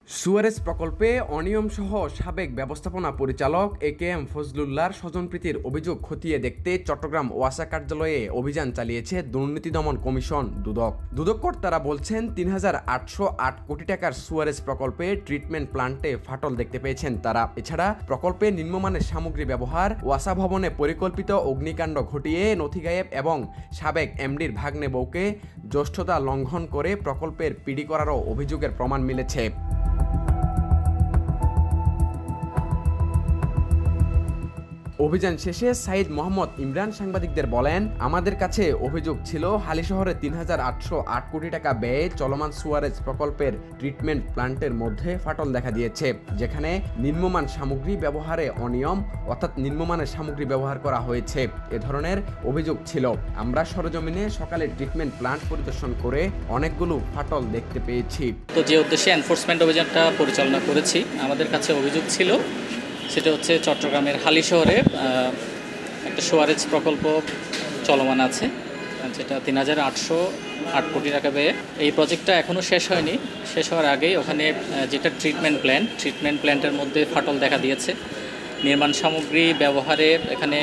Suarez প্রকল্পে অনিয়ম সহ সাবেক ব্যবস্থাপনা পরিচালক একেএম ফজলুল্লাহর স্বজনপ্রীতির অভিযোগ খতিয়ে দেখতে চট্টগ্রাম ওয়াসা কার্যালয়ে অভিযান চালিয়েছে দুর্নীতি দমন কমিশন দুদক কর্তারা বলছেন ৩,৮০৮ কোটি টাকার সুয়ারেজ প্রকল্পে ট্রিটমেন্ট প্ল্যান্টে ফাটল দেখতে পেয়েছেন তারা। এছাড়া প্রকল্পে নিম্নমানের সামগ্রী ব্যবহার, ওয়াসা ভবনে পরিকল্পিত অগ্নিকাণ্ড ঘটিয়ে নথি গায়েব এবং সাবেক এমডির ভাগ্নে বউকে জ্যেষ্ঠতা লঙ্ঘন করে প্রকল্পের পিডি করারও অভিযোগের প্রমাণ মিলেছে। অভিযান শেষে সাইদ মোহাম্মদ ইমরান সাংবাদিকদের বলেন, আমাদের কাছে অভিযোগ ছিল হালিশহরে ৩,৮০৮ কোটি টাকা ব্যয়ে চলমান সুয়ারেজ প্রকল্পের ট্রিটমেন্ট প্ল্যান্টের মধ্যে ফাটল দেখা দিয়েছে, যেখানে নিম্নমান সামগ্রী ব্যবহারে অনিয়ম অর্থাৎ নিম্নমানের সামগ্রী ব্যবহার করা হয়েছে এ ধরনের অভিযোগ ছিল। আমরা সরেজমিনে সকালে ট্রিটমেন্ট প্ল্যান্ট পরিদর্শন করে অনেকগুলো ফাটল দেখতে পেয়েছি। তো যে উদ্দেশ্যে এনফোর্সমেন্ট অভিযানটা পরিচালনা করেছি, আমাদের কাছে অভিযোগ ছিল সেটা হচ্ছে চট্টগ্রামের হালিশহরে একটা সুয়ারেজ প্রকল্প চলমান আছে, যেটা ৩,৮০৮ কোটি টাকা ব্যয়ে। এই প্রজেক্টটা এখনও শেষ হয়নি। শেষ হওয়ার আগেই ওখানে যেটা ট্রিটমেন্ট প্ল্যান্টের মধ্যে ফাটল দেখা দিয়েছে। নির্মাণ সামগ্রী ব্যবহারে এখানে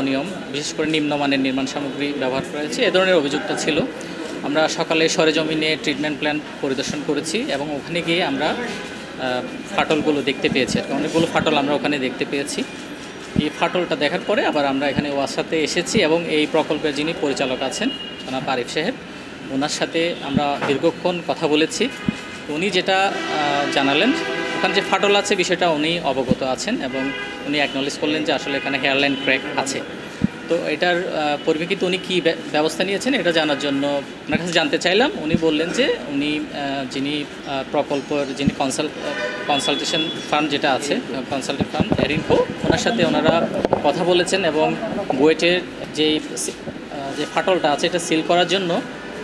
অনিয়ম বিশেষ করে নিম্নমানের নির্মাণ সামগ্রী ব্যবহার করা হয়েছে, এ ধরনের অভিযোগটা ছিল। আমরা সকালে সরেজমিনে ট্রিটমেন্ট প্ল্যান্ট পরিদর্শন করেছি এবং ওখানে গিয়ে আমরা ফাটলগুলো দেখতে পেয়েছি। অনেকগুলো ফাটল আমরা ওখানে দেখতে পেয়েছি। এই ফাটলটা দেখার পরে আবার আমরা এখানে ওয়াসাতে এসেছি এবং এই প্রকল্পের যিনি পরিচালক আছেন জনাব আরিফ সাহেব, ওনার সাথে আমরা দীর্ঘক্ষণ কথা বলেছি। উনি যেটা জানালেন, ওখানে যে ফাটল আছে বিষয়টা উনি অবগত আছেন এবং উনি অ্যাকনলেজ করলেন যে আসলে এখানে হেয়ারলাইন ক্র্যাক আছে। তো এটার পরিপ্রেক্ষিতে উনি কী ব্যবস্থা নিয়েছেন এটা জানার জন্য ওনার কাছে জানতে চাইলাম। উনি বললেন যে উনি যিনি প্রকল্পের যিনি কনসালটেশন ফার্ম যেটা আছে, কনসালটেন্ট ফার্ম এরিনকো, ওনার সাথে ওনারা কথা বলেছেন এবং বুয়েটের যে ফাটলটা আছে এটা সিল করার জন্য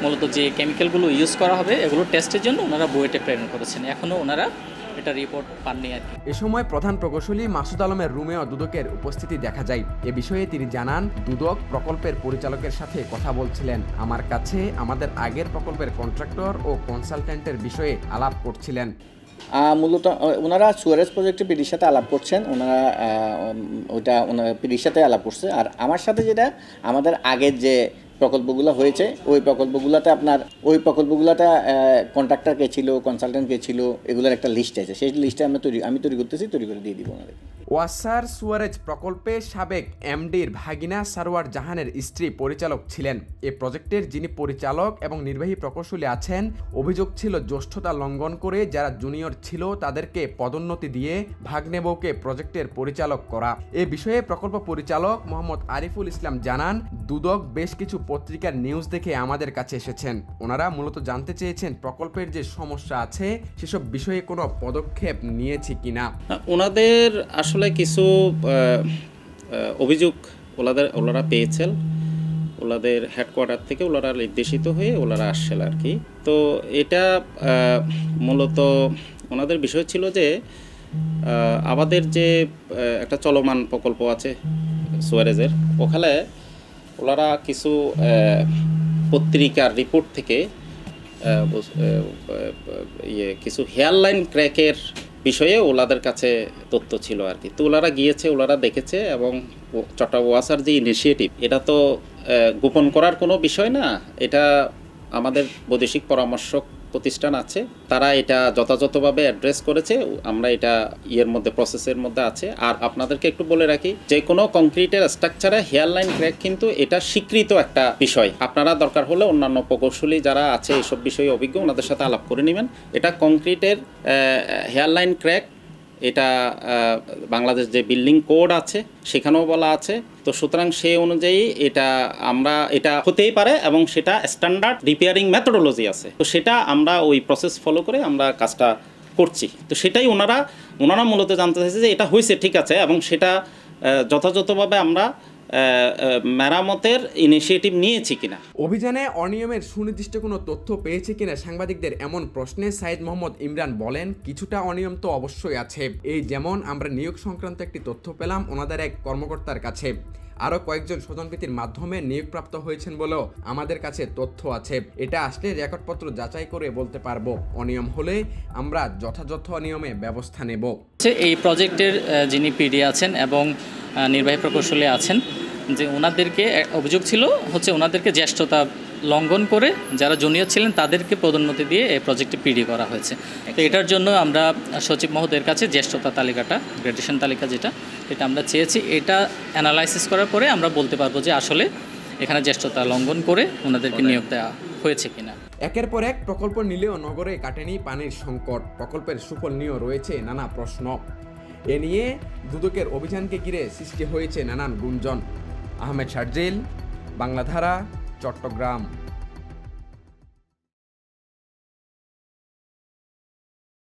মূলত যে কেমিক্যালগুলো ইউজ করা হবে এগুলো টেস্টের জন্য ওনারা বুয়েটে প্রেরণ করেছেন। এখনও ওনারা এটা রিপোর্ট পাননি আর কি। এ সময় প্রধান প্রকৌশলী মাসুদ আলমের রুমেও দুদকের উপস্থিতি দেখা যায়। এ বিষয়ে তিনি জানান, দুদক প্রকল্পের পরিচালকের সাথে কথা বলছিলেন। আমার কাছে আমাদের আগের প্রকল্পের কন্ট্রাক্টর ও কনসালটেন্টের বিষয়ে আলাপ করছিলেন। মূলত ওনারা সুয়ারেজ প্রজেক্টের পিডির সাথে আলাপ করছেন, ওনারা ওইটা পিডির সাথে আলাপ করছে। আর আমার সাথে যেটা আমাদের আগের যে প্রকল্পগুলো হয়েছে ওই প্রকল্পগুলোতে কন্ট্রাক্টর কে ছিল, কনসালটেন্ট কে ছিল, এগুলোর একটা লিস্ট আছে। সেই লিস্টে আমি তৈরি করে দিয়ে দিব ওনাদের। ওয়াসার সুয়ারেজ প্রকল্পে সাবেক এমডির ভাগিনা সারোয়ার জাহানের স্ত্রী পরিচালক ছিলেন। এ প্রজেক্টের যিনি পরিচালক এবং নির্বাহী প্রকৌশলী আছেন, অভিযোগ ছিল জ্যেষ্ঠতা লঙ্ঘন করে যারা জুনিয়র ছিল তাদেরকে পদোন্নতি দিয়ে ভাগ্নে বউকে প্রজেক্টের পরিচালক করা। এ বিষয়ে প্রকল্প পরিচালক মোহাম্মদ আরিফুল ইসলাম জানান, দুদক বেশ কিছু পত্রিকার নিউজ দেখে আমাদের কাছে এসেছেন। ওনারা মূলত জানতে চেয়েছেন প্রকল্পের যে সমস্যা আছে সেসব বিষয়ে কোনো পদক্ষেপ নিয়েছে কিনা। ওনাদের আসলে কিছু অভিযোগ ওনারা পেয়েছেন, ওনাদের হেডকোয়ার্টার থেকে ওনারা নির্দেশিত হয়ে ওনারা আসছেন আর কি। তো এটা মূলত ওনাদের বিষয় ছিল যে আমাদের যে একটা চলমান প্রকল্প আছে সুয়ারেজের, ওখানে ওনারা কিছু পত্রিকার রিপোর্ট থেকে কিছু হেয়ারলাইন ক্র্যাকের বিষয়ে ওনাদের কাছে তথ্য ছিল আর কি। তো ওনারা গিয়েছে, ওনারা দেখেছে এবং চট্টগ্রাম ওয়াসার যে ইনিশিয়েটিভ, এটা তো গোপন করার কোনো বিষয় না। এটা আমাদের বৈদেশিক পরামর্শক প্রতিষ্ঠান আছে, তারা এটা যথাযথভাবে অ্যাড্রেস করেছে। আমরা এটা প্রসেসের মধ্যে আছে। আর আপনাদেরকে একটু বলে রাখি, যে কোনো কংক্রিটের স্ট্রাকচারে হেয়ারলাইন ক্র্যাক কিন্তু এটা স্বীকৃত একটা বিষয়। আপনারা দরকার হলে অন্যান্য প্রকৌশলী যারা আছে এইসব বিষয়ে অভিজ্ঞ, ওনাদের সাথে আলাপ করে নেবেন। এটা কংক্রিটের হেয়ারলাইন ক্র্যাক, এটা বাংলাদেশ যে বিল্ডিং কোড আছে সেখানেও বলা আছে। তো সুতরাং সেই অনুযায়ী এটা হতেই পারে এবং সেটা স্ট্যান্ডার্ড রিপেয়ারিং মেথোডোলজি আছে। তো সেটা আমরা ওই প্রসেস ফলো করে আমরা কাজটা করছি। তো সেটাই ওনারা মূলত জানতে চাইছে যে এটা হয়েছে ঠিক আছে এবং সেটা যথাযথভাবে আমরা মেরামতের ইনিশিয়েটিভ নিয়েছি কিনা। অভিযানে অনিয়মের সুনির্দিষ্ট কোনো তথ্য পেয়েছে কিনা সাংবাদিকদের এমন প্রশ্নে সাইদ মোহাম্মদ ইমরান বলেন, কিছুটা অনিয়ম তো অবশ্যই আছে। এই যেমন আমরা নিয়োগ সংক্রান্ত একটি তথ্য পেলাম ওনাদের এক কর্মকর্তার কাছে। আরও কয়েকজন স্বজনপ্রীতির মাধ্যমে নিয়োগপ্রাপ্ত হয়েছেন বলেও আমাদের কাছে তথ্য আছে। এটা আসলে রেকর্ডপত্র যাচাই করে বলতে পারবো। অনিয়ম হলে আমরা যথাযথ নিয়মে ব্যবস্থা নেব। এই প্রজেক্টের যিনি পিডি আছেন এবং নির্বাহী প্রকৌশলী আছেন, যে ওনাদেরকে অভিযোগ ছিল হচ্ছে ওনাদেরকে জ্যেষ্ঠতা লঙ্ঘন করে যারা জুনিয়র ছিলেন তাদেরকে পদোন্নতি দিয়ে এই প্রজেক্টে পিডি করা হয়েছে। তো এটার জন্য আমরা সচিব মহোদয়ের কাছে জ্যেষ্ঠতা তালিকাটা, গ্রেডেশন তালিকা যেটা, এটা আমরা চেয়েছি। এটা অ্যানালাইসিস করার পরে আমরা বলতে পারবো যে আসলে এখানে জ্যেষ্ঠতা লঙ্ঘন করে ওনাদেরকে নিয়োগ দেওয়া হয়েছে কিনা। একের পর এক প্রকল্প নিলেও নগরে কাটেনি পানির সংকট। প্রকল্পের সুফল নিয়েও রয়েছে নানা প্রশ্ন। এ নিয়ে দুদকের অভিযানকে ঘিরে সৃষ্টি হয়েছে নানান গুঞ্জন। আহমেদ শারজিল, বাংলাধারা, চট্টগ্রাম।